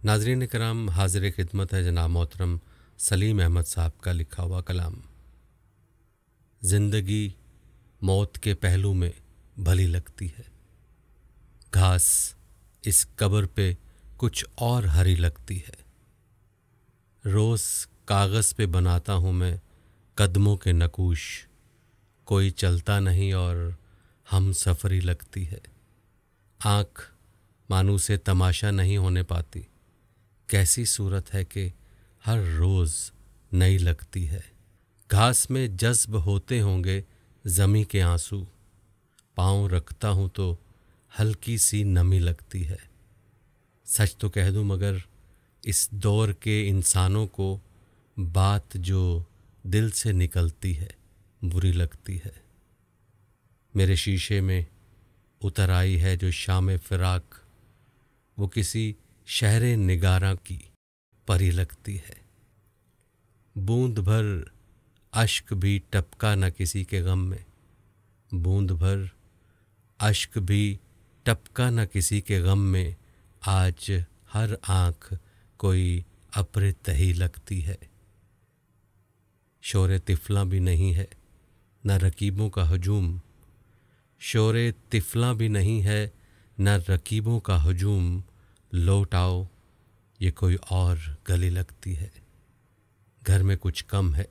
ناظرین کرام، حاضر خدمت ہے جناب محترم سلیم احمد صاحب کا لکھا ہوا کلام۔ زندگی موت کے پہلو میں بھلی لگتی ہے، گھاس اس قبر پہ کچھ اور ہری لگتی ہے۔ روز کاغذ پہ بناتا ہوں میں قدموں کے نقوش، کوئی چلتا نہیں اور ہم سفری لگتی ہے۔ آنکھ مانوس تماشا نہیں ہونے پاتی، کیسی صورت ہے کہ ہر روز نئی لگتی ہے۔ گھاس میں جذب ہوتے ہوں گے زمیں کے آنسو، پاؤں رکھتا ہوں تو ہلکی سی نمی لگتی ہے۔ سچ تو کہہ دوں مگر اس دور کے انسانوں کو بات جو دل سے نکلتی ہے بری لگتی ہے۔ میرے شیشے میں اتر آئی ہے جو شام فراق، وہ کسی شہر نگاراں کی پری لگتی ہے۔ بوند بھر اشک بھی ٹپکا نہ کسی کے غم میں، بوند بھر اشک بھی ٹپکا نہ کسی کے غم میں، آج ہر آنکھ کوئی ابر تہی لگتی ہے۔ شور طفلاں بھی نہیں ہے نہ رکیبوں کا ہجوم، شور طفلاں بھی نہیں ہے نہ رکیبوں کا ہجوم، لوٹ آؤ یہ کوئی اور گلی لگتی ہے۔ گھر میں کچھ کم ہے،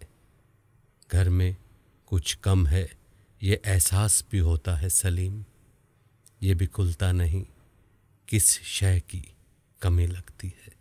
گھر میں کچھ کم ہے، یہ احساس بھی ہوتا ہے سلیم، یہ بھی کھلتا نہیں، کس شے کی کمی لگتی ہے۔